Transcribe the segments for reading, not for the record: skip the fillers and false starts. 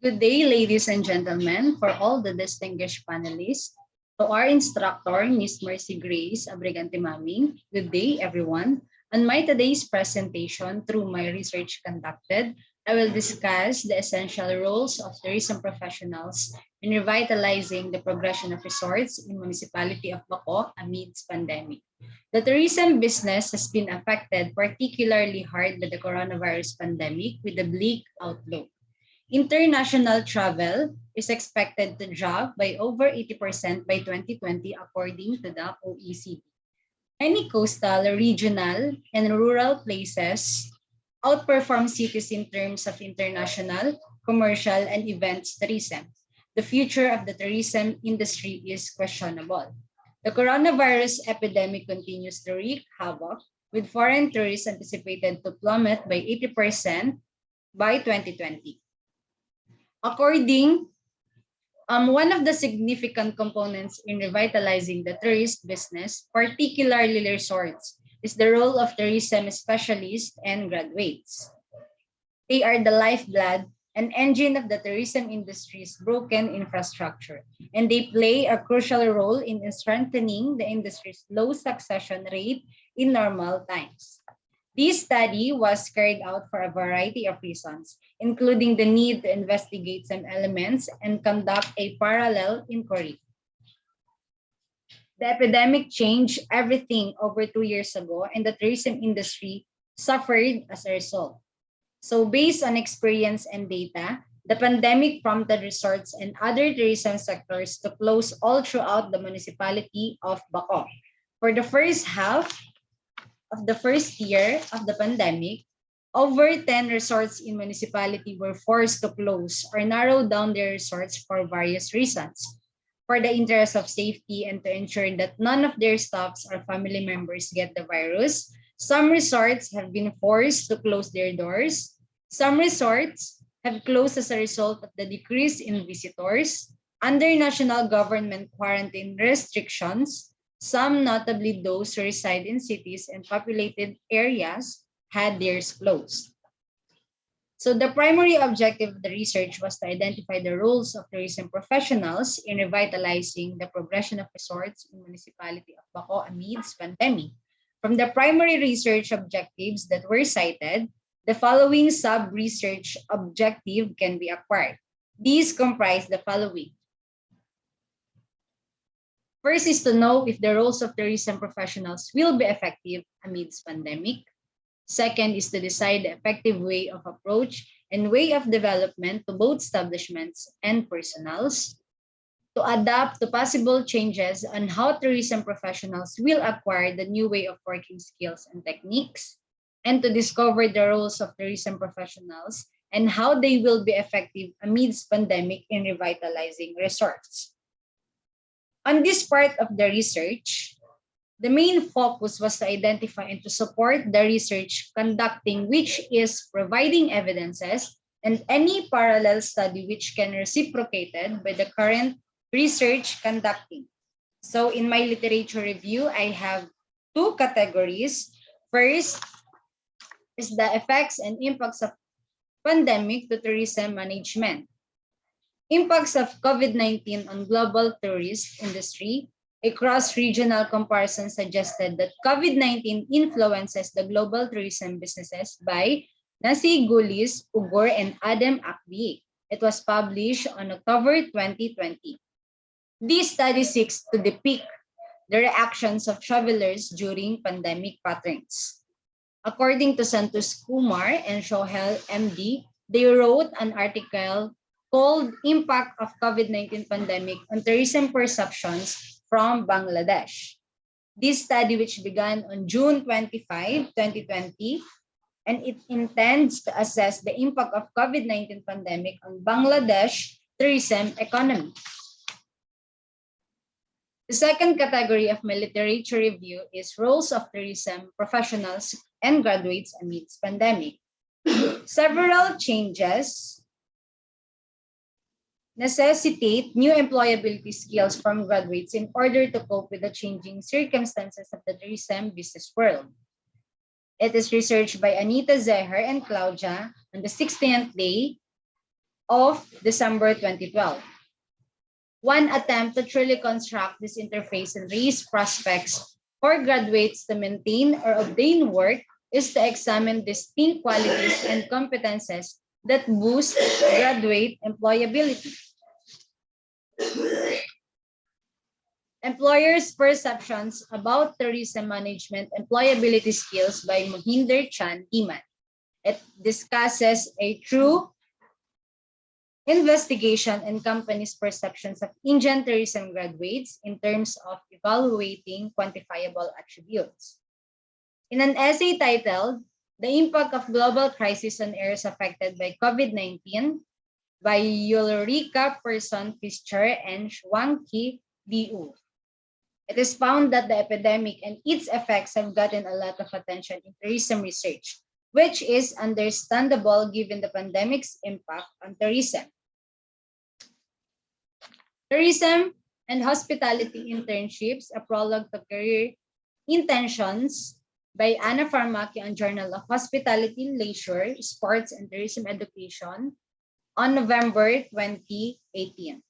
Good day, ladies and gentlemen, for all the distinguished panelists. To our instructor, Ms. Mercy Grace Abrigante Maming, good day, everyone. On my today's presentation, through my research conducted, I will discuss the essential roles of tourism professionals in revitalizing the progression of resorts in municipality of Baco amidst pandemic. The tourism business has been affected particularly hard by the coronavirus pandemic with a bleak outlook. International travel is expected to drop by over 80% by 2020 according to the OECD. Many coastal, regional, and rural places outperform cities in terms of international, commercial, and events tourism. The future of the tourism industry is questionable. The coronavirus epidemic continues to wreak havoc, with foreign tourists anticipated to plummet by 80% by 2020. According, one of the significant components in revitalizing the tourist business, particularly resorts, is the role of tourism specialists and graduates. They are the lifeblood and engine of the tourism industry's broken infrastructure, and they play a crucial role in strengthening the industry's low succession rate in normal times. This study was carried out for a variety of reasons, including the need to investigate some elements and conduct a parallel inquiry. The epidemic changed everything over 2 years ago, and the tourism industry suffered as a result. So based on experience and data, the pandemic prompted resorts and other tourism sectors to close all throughout the municipality of Baco. For the first half of the first year of the pandemic, over 10 resorts in municipality were forced to close or narrow down their resorts for various reasons. For the interest of safety and to ensure that none of their staffs or family members get the virus, some resorts have been forced to close their doors. Some resorts have closed as a result of the decrease in visitors under national government quarantine restrictions. Some, notably those who reside in cities and populated areas, had theirs closed. So the primary objective of the research was to identify the roles of tourism professionals in revitalizing the progression of resorts in municipality of Baco amidst pandemic. From the primary research objectives that were cited, the following sub-research objective can be acquired. These comprise the following. First is to know if the roles of tourism professionals will be effective amidst pandemic. Second is to decide the effective way of approach and way of development to both establishments and personnels. To adapt to possible changes on how tourism professionals will acquire the new way of working skills and techniques. And to discover the roles of tourism professionals and how they will be effective amidst pandemic in revitalizing resorts. On this part of the research, the main focus was to identify and to support the research conducting, which is providing evidences and any parallel study which can reciprocated by the current research conducting. So in my literature review, I have two categories. First is the effects and impacts of pandemic to tourism management. Impacts of COVID-19 on global tourist industry. A cross-regional comparison suggested that COVID-19 influences the global tourism businesses by Nasi Gulis, Ugur, and Adam Akbi. It was published on October 2020. This study seeks to depict the reactions of travelers during pandemic patterns. According to Santosh Kumar and Shohel MD, they wrote an article called Impact of COVID-19 Pandemic on Tourism Perceptions from Bangladesh. This study, which began on June 25, 2020, and it intends to assess the impact of COVID-19 pandemic on Bangladesh tourism economy. The second category of my literature review is roles of tourism professionals and graduates amidst pandemic. Several changes necessitate new employability skills from graduates in order to cope with the changing circumstances of the tourism business world. It is researched by Anita Zeher and Claudia on the 16th day of December 2012. One attempt to truly construct this interface and raise prospects for graduates to maintain or obtain work is to examine distinct qualities and competences that boost graduate employability. Employers' Perceptions about Tourism Management Employability Skills by Mohinder Chand Dhiman. It discusses a true investigation and companies' perceptions of Indian tourism graduates in terms of evaluating quantifiable attributes. In an essay titled, The Impact of Global Crisis on Areas Affected by COVID-19 by Ulrika Persson-Fischer and Schwanke Liu. It is found that the epidemic and its effects have gotten a lot of attention in tourism research, which is understandable given the pandemic's impact on tourism. Tourism and Hospitality Internships, a prologue to career intentions by Anna Farmaki on Journal of Hospitality, Leisure, Sports, and Tourism Education on November 2018.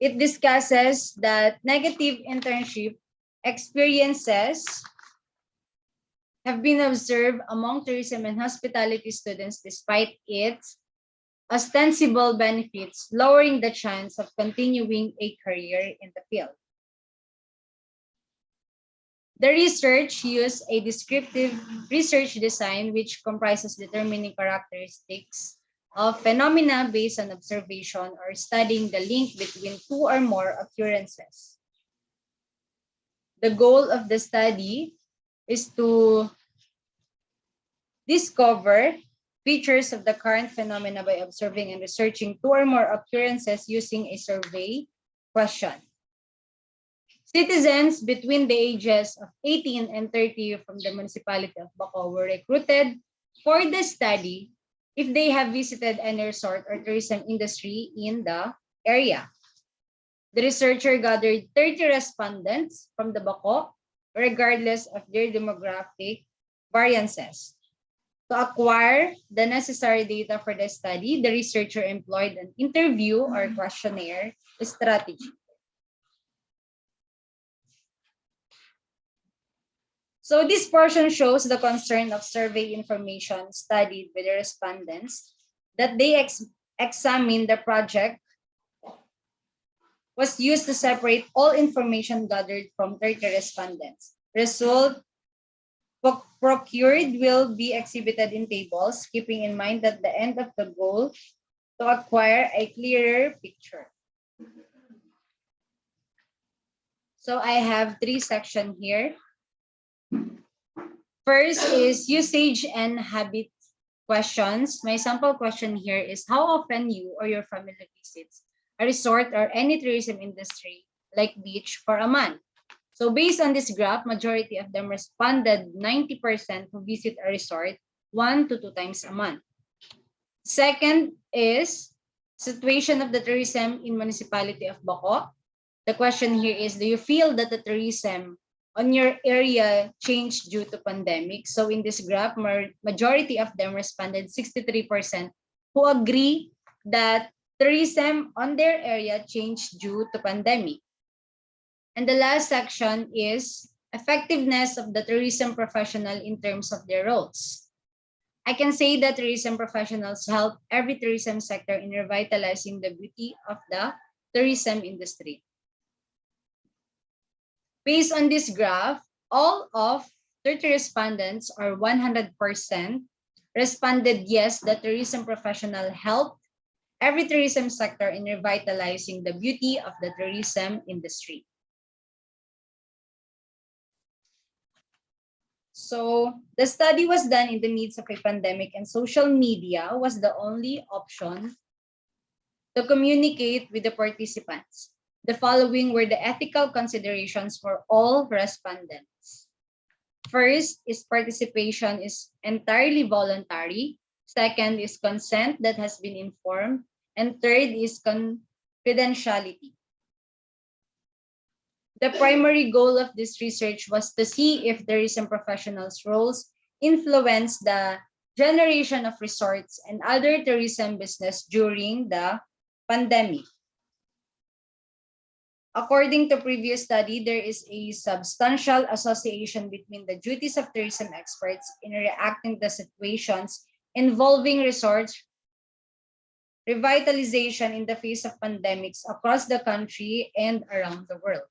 It discusses that negative internship experiences have been observed among tourism and hospitality students despite its ostensible benefits, lowering the chance of continuing a career in the field. The research used a descriptive research design which comprises determining characteristics of phenomena based on observation or studying the link between two or more occurrences. The goal of the study is to discover features of the current phenomena by observing and researching two or more occurrences using a survey question. Citizens between the ages of 18 and 30 from the municipality of Baco were recruited for the study if they have visited any resort or tourism industry in the area. The researcher gathered 30 respondents from the Baco, regardless of their demographic variances. To acquire the necessary data for the study, the researcher employed an interview or questionnaire strategy. So this portion shows the concern of survey information studied by the respondents that they examined the project was used to separate all information gathered from 30 respondents. Result procured will be exhibited in tables, keeping in mind that the end of the goal to acquire a clearer picture. So I have 3 sections here. First is usage and habit questions. My sample question here is how often you or your family visits a resort or any tourism industry like beach for a month. So based on this graph, majority of them responded 90% who visit a resort 1 to 2 times a month. Second is situation of the tourism in municipality of Baco. The question here is, do you feel that the tourism on your area changed due to pandemic? So in this graph, majority of them responded 63% who agree that tourism on their area changed due to pandemic. And the last section is effectiveness of the tourism professional in terms of their roles. I can say that tourism professionals help every tourism sector in revitalizing the beauty of the tourism industry. Based on this graph, all of 30 respondents or 100% responded yes, the tourism professional helped every tourism sector in revitalizing the beauty of the tourism industry. So the study was done in the midst of a pandemic and social media was the only option to communicate with the participants. The following were the ethical considerations for all respondents. First is participation is entirely voluntary. Second is consent that has been informed. And third is confidentiality. The primary goal of this research was to see if tourism professionals' roles influence the generation of resorts and other tourism business during the pandemic. According to previous study, there is a substantial association between the duties of tourism experts in reacting to situations involving resorts revitalization in the face of pandemics across the country and around the world.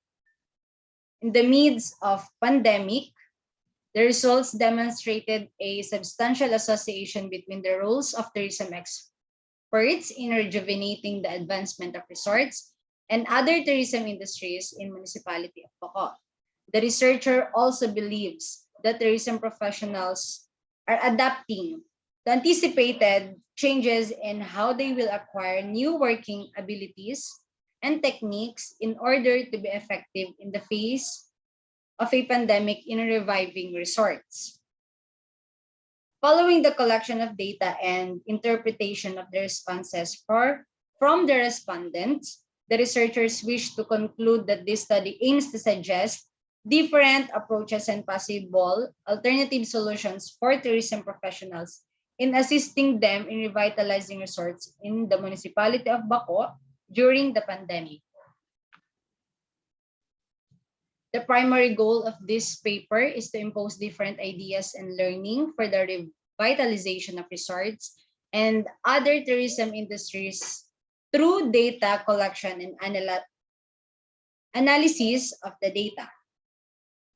In the midst of pandemic, the results demonstrated a substantial association between the roles of tourism experts in rejuvenating the advancement of resorts and other tourism industries in municipality of Bacoor. The researcher also believes that tourism professionals are adapting to anticipated changes in how they will acquire new working abilities and techniques in order to be effective in the face of a pandemic in reviving resorts. Following the collection of data and interpretation of the responses from the respondents, the researchers wish to conclude that this study aims to suggest different approaches and possible alternative solutions for tourism professionals in assisting them in revitalizing resorts in the municipality of Bacoor during the pandemic. The primary goal of this paper is to impose different ideas and learning for the revitalization of resorts and other tourism industries through data collection and analysis of the data.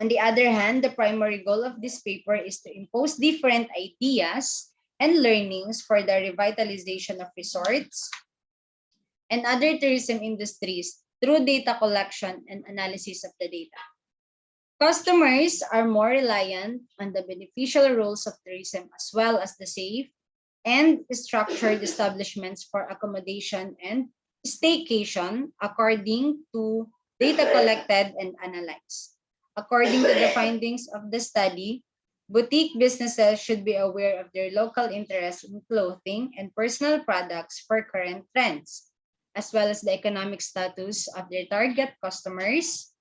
On the other hand, the primary goal of this paper is to impose different ideas and learnings for the revitalization of resorts and other tourism industries through data collection and analysis of the data. Customers are more reliant on the beneficial roles of tourism as well as the safe and structured establishments for accommodation and staycation according to data collected and analyzed. According to the findings of the study, boutique businesses should be aware of their local interest in clothing and personal products for current trends, as well as the economic status of their target customers,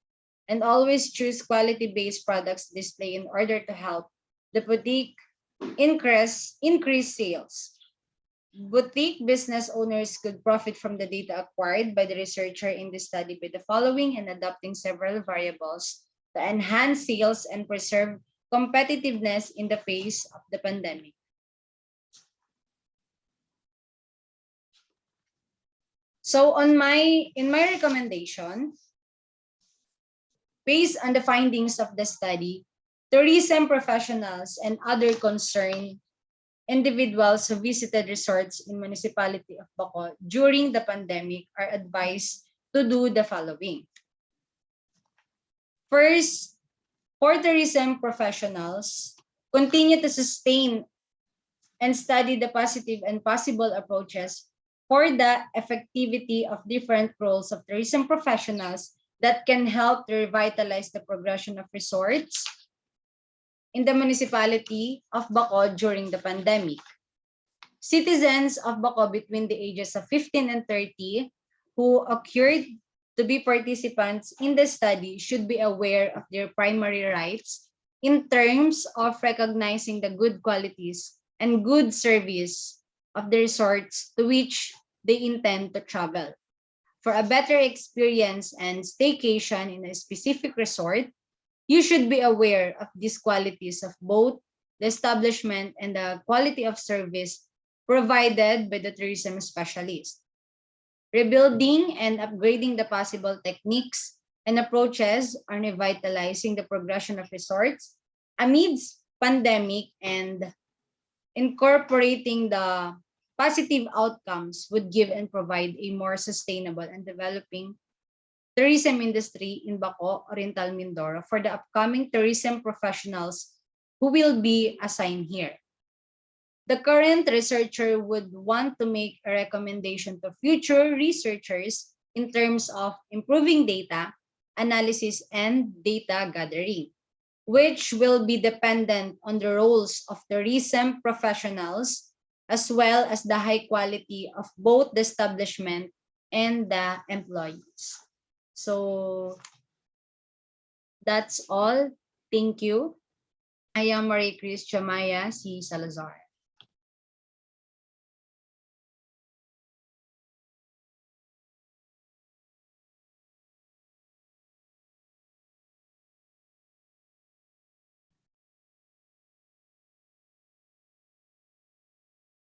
and always choose quality-based products display in order to help the boutique increase sales. Boutique business owners could profit from the data acquired by the researcher in this study by the following and adopting several variables to enhance sales and preserve competitiveness in the face of the pandemic. So in my recommendation, based on the findings of the study, tourism professionals and other concerned individuals who visited resorts in municipality of Bacoor during the pandemic are advised to do the following. First, for tourism professionals, continue to sustain and study the positive and possible approaches for the effectivity of different roles of tourism professionals that can help to revitalize the progression of resorts in the municipality of Bacoor during the pandemic. Citizens of Bacoor between the ages of 15 and 30 who occurred to be participants in the study should be aware of their primary rights in terms of recognizing the good qualities and good service of the resorts to which they intend to travel. For a better experience and staycation in a specific resort, you should be aware of these qualities of both the establishment and the quality of service provided by the tourism specialist. Rebuilding and upgrading the possible techniques and approaches on revitalizing the progression of resorts amidst pandemic and incorporating the positive outcomes would give and provide a more sustainable and developing tourism industry in Bacoor, Oriental Mindoro for the upcoming tourism professionals who will be assigned here. The current researcher would want to make a recommendation to future researchers in terms of improving data analysis and data gathering, which will be dependent on the roles of tourism professionals as well as the high quality of both the establishment and the employees. So That's all. Thank you. I am Marie Chris Chamaya C. Salazar.